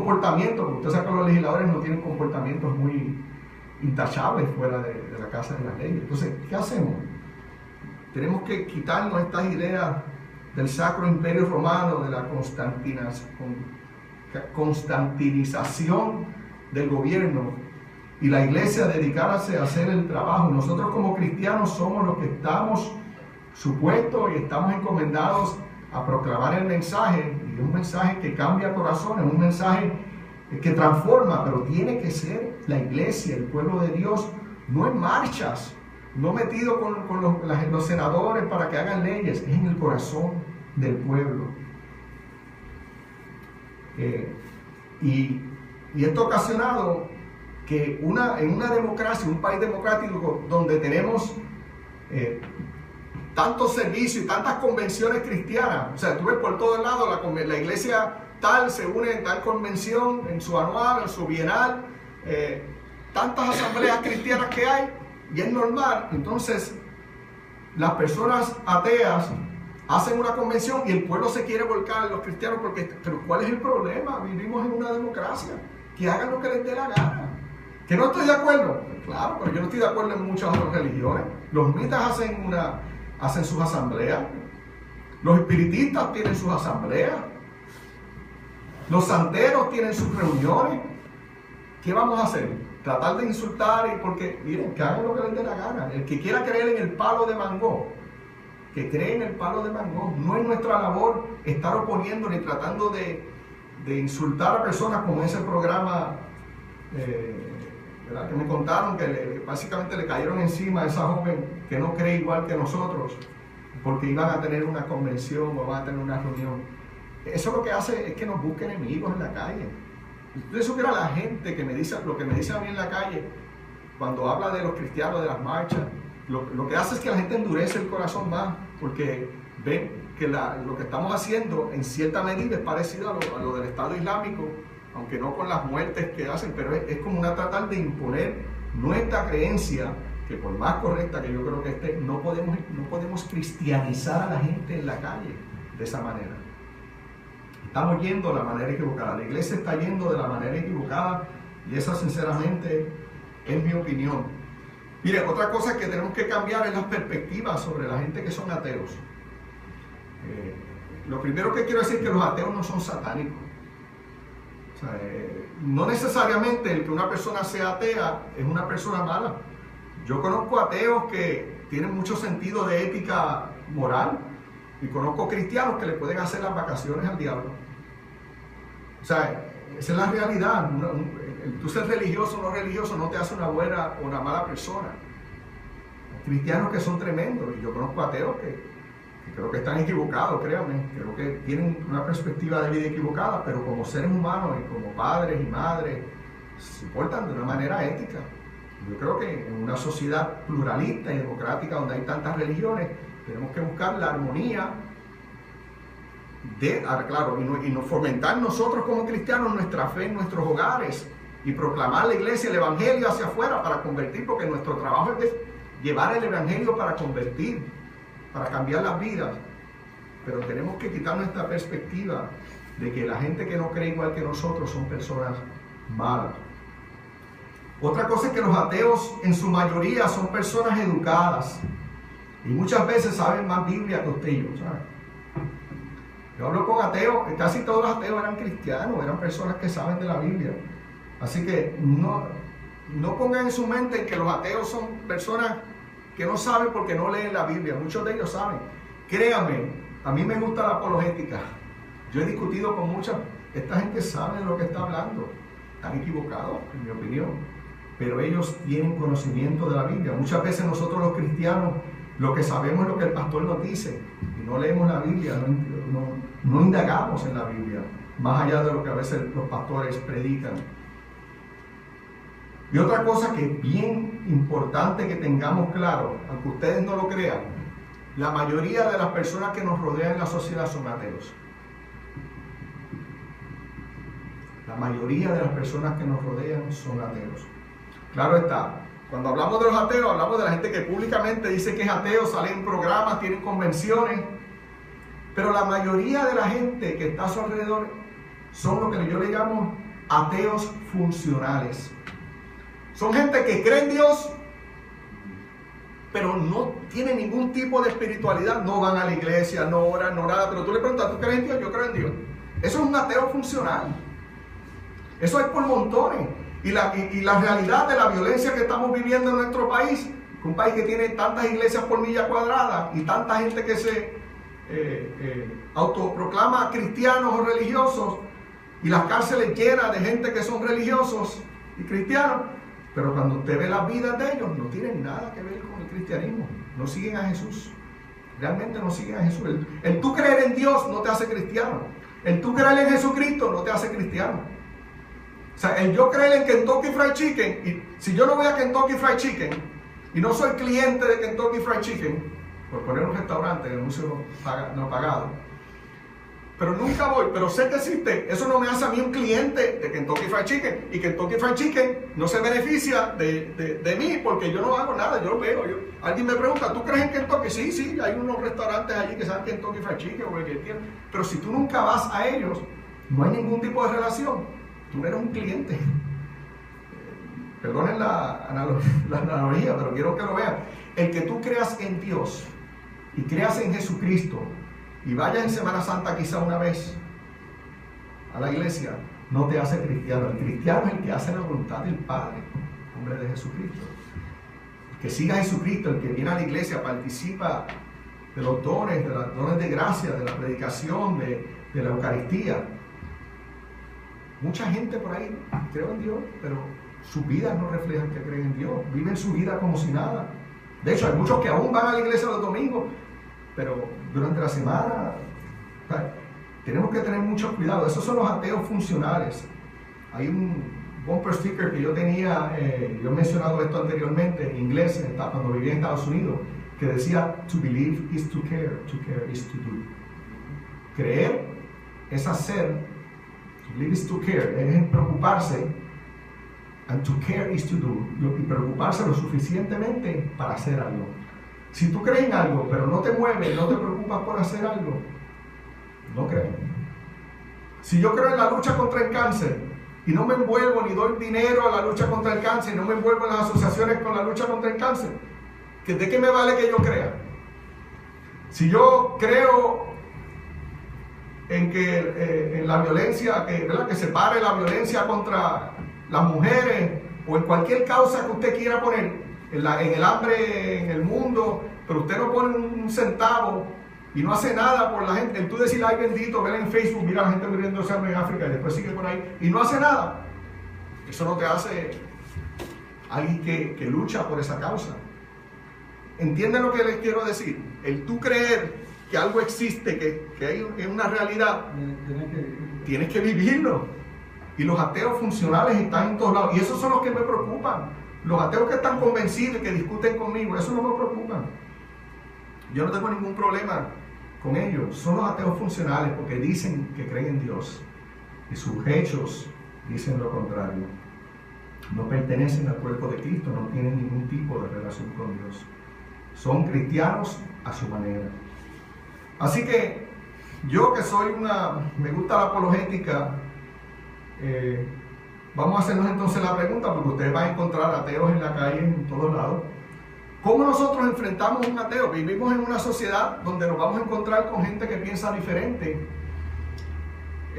comportamientos, porque usted sabe que los legisladores no tienen comportamientos muy intachables fuera de la casa de las leyes. Entonces, ¿qué hacemos? Tenemos que quitarnos estas ideas del Sacro Imperio Romano, de la constantinización del gobierno, y la iglesia dedicarse a hacer el trabajo. Nosotros como cristianos somos los que estamos supuestos y estamos encomendados a proclamar el mensaje, y es un mensaje que cambia corazones, un mensaje que transforma, pero tiene que ser la iglesia, el pueblo de Dios, no en marchas, no metido con los senadores para que hagan leyes, es en el corazón del pueblo. Y esto ha ocasionado que en una democracia, un país democrático donde tenemos tantos servicios y tantas convenciones cristianas, o sea, tú ves por todos lados la iglesia tal se une en tal convención, en su anual, en su bienal, tantas asambleas cristianas que hay, y es normal. Entonces las personas ateas hacen una convención y el pueblo se quiere volcar a los cristianos, pero ¿cuál es el problema? Vivimos en una democracia, que hagan lo que les dé la gana. ¿Que no estoy de acuerdo? Claro, pero yo no estoy de acuerdo en muchas otras religiones. Los mitas hacen sus asambleas, los espiritistas tienen sus asambleas, los santeros tienen sus reuniones. ¿Qué vamos a hacer? Tratar de insultar, porque miren, que hagan lo que les dé la gana. El que quiera creer en el palo de mango, que cree en el palo de mango. No es nuestra labor estar oponiendo ni tratando de insultar a personas, como ese programa que me contaron que básicamente le cayeron encima a esa joven que no cree igual que nosotros, porque iban a tener una convención o van a tener una reunión. Eso lo que hace es que nos busque enemigos en la calle. Ustedes supieran la gente que me dice lo que me dice a mí en la calle cuando habla de los cristianos, de las marchas. Lo que hace es que la gente endurece el corazón más, porque ven que lo que estamos haciendo en cierta medida es parecido a lo del Estado Islámico, aunque no con las muertes que hacen, pero es como una tratar de imponer nuestra creencia, que por más correcta que yo creo que esté, no podemos cristianizar a la gente en la calle de esa manera. Estamos yendo de la manera equivocada, la iglesia está yendo de la manera equivocada, y esa sinceramente es mi opinión. Mire, otra cosa que tenemos que cambiar es las perspectivas sobre la gente que son ateos. Lo primero que quiero decir es que los ateos no son satánicos. O sea, no necesariamente el que una persona sea atea es una persona mala. Yo conozco ateos que tienen mucho sentido de ética moral, y conozco cristianos que le pueden hacer las vacaciones al diablo. O sea, esa es la realidad. Tú ser religioso o no religioso no te hace una buena o una mala persona. Hay cristianos que son tremendos, y yo conozco ateos que creo que están equivocados, créanme. Creo que tienen una perspectiva de vida equivocada, pero como seres humanos y como padres y madres se portan de una manera ética. Yo creo que en una sociedad pluralista y democrática donde hay tantas religiones, tenemos que buscar la armonía y no fomentar nosotros como cristianos nuestra fe en nuestros hogares y proclamar la iglesia, el evangelio hacia afuera para convertir, porque nuestro trabajo es llevar el evangelio para convertir, para cambiar las vidas. Pero tenemos que quitar nuestra perspectiva de que la gente que no cree igual que nosotros son personas malas. Otra cosa es que los ateos en su mayoría son personas educadas y muchas veces saben más Biblia que usted y yo, ¿sabe? Yo hablo con ateos, casi todos los ateos eran cristianos, eran personas que saben de la Biblia. Así que no pongan en su mente que los ateos son personas que no saben porque no leen la Biblia. Muchos de ellos saben. Créanme, a mí me gusta la apologética. Yo he discutido con esta gente sabe de lo que está hablando. Están equivocados, en mi opinión, pero ellos tienen conocimiento de la Biblia. Muchas veces nosotros los cristianos lo que sabemos es lo que el pastor nos dice, y no leemos la Biblia, no indagamos en la Biblia, más allá de lo que a veces los pastores predican. Y otra cosa que es bien importante que tengamos claro, aunque ustedes no lo crean, la mayoría de las personas que nos rodean en la sociedad son ateos. La mayoría de las personas que nos rodean son ateos. Claro está, cuando hablamos de los ateos, hablamos de la gente que públicamente dice que es ateo, sale en programas, tienen convenciones, pero la mayoría de la gente que está a su alrededor son lo que yo le llamo ateos funcionales. Son gente que cree en Dios, pero no tiene ningún tipo de espiritualidad. No van a la iglesia, no oran, no nada. Pero tú le preguntas, ¿tú crees en Dios? Yo creo en Dios. Eso es un ateo funcional. Eso hay por montones. Y la realidad de la violencia que estamos viviendo en nuestro país, un país que tiene tantas iglesias por milla cuadrada y tanta gente que se autoproclama cristianos o religiosos, y las cárceles llenas de gente que son religiosos y cristianos, pero cuando usted ve las vidas de ellos, no tienen nada que ver con el cristianismo. No siguen a Jesús. Realmente no siguen a Jesús. El tú creer en Dios no te hace cristiano. El tú creer en Jesucristo no te hace cristiano. O sea, el yo creer en Kentucky Fried Chicken, y si yo no voy a Kentucky Fried Chicken y no soy cliente de Kentucky Fried Chicken, por poner un restaurante, el anuncio no pagado, pero nunca voy, pero sé que existe, eso no me hace a mí un cliente de Kentucky Fried Chicken, y Kentucky Fried Chicken no se beneficia de mí porque yo no hago nada, yo lo veo. Alguien me pregunta, ¿tú crees en Kentucky? Sí, hay unos restaurantes allí que saben Kentucky Fried Chicken o el que quieran, pero si tú nunca vas a ellos, no hay ningún tipo de relación. Tú no eres un cliente. Perdonen la analogía, pero quiero que lo vean. El que tú creas en Dios y creas en Jesucristo y vayas en Semana Santa quizá una vez a la iglesia, no te hace cristiano. El cristiano es el que hace la voluntad del Padre, en nombre de Jesucristo. El que siga a Jesucristo, el que viene a la iglesia, participa de los dones, de los dones de gracia, de la predicación, de la Eucaristía. Mucha gente por ahí cree en Dios, pero sus vidas no reflejan que creen en Dios. Viven su vida como si nada. De hecho, hay muchos que aún van a la iglesia los domingos, pero durante la semana tenemos que tener mucho cuidado. Esos son los ateos funcionales. Hay un bumper sticker que yo tenía, yo he mencionado esto anteriormente, en inglés, cuando vivía en Estados Unidos, que decía, to believe is to care is to do. Creer es hacer. Believe is to care, es preocuparse, and to care is to do, y preocuparse lo suficientemente para hacer algo. Si tú crees en algo, pero no te mueves, no te preocupas por hacer algo, no crees. Si yo creo en la lucha contra el cáncer, y no me envuelvo ni doy dinero a la lucha contra el cáncer, y no me envuelvo en las asociaciones con la lucha contra el cáncer, ¿de qué me vale que yo crea? Si yo creo en la violencia, que se pare la violencia contra las mujeres, o en cualquier causa que usted quiera poner, en el hambre en el mundo, pero usted no pone un centavo y no hace nada por la gente. El tú decir, ay bendito, ver en Facebook, mira a la gente muriéndose hambre en África, y después sigue por ahí y no hace nada. Eso no te hace alguien que lucha por esa causa. ¿Entienden lo que les quiero decir? El tú creer que algo existe, que hay una realidad, tienes que vivirlo. Y los ateos funcionales están en todos lados. Y esos son los que me preocupan. Los ateos que están convencidos y que discuten conmigo, eso no me preocupa. Yo no tengo ningún problema con ellos. Son los ateos funcionales porque dicen que creen en Dios. Y sus hechos dicen lo contrario. No pertenecen al cuerpo de Cristo, no tienen ningún tipo de relación con Dios. Son cristianos a su manera. Así que yo que me gusta la apologética, vamos a hacernos entonces la pregunta, porque ustedes van a encontrar ateos en la calle, en todos lados. ¿Cómo nosotros enfrentamos un ateo? Vivimos en una sociedad donde nos vamos a encontrar con gente que piensa diferente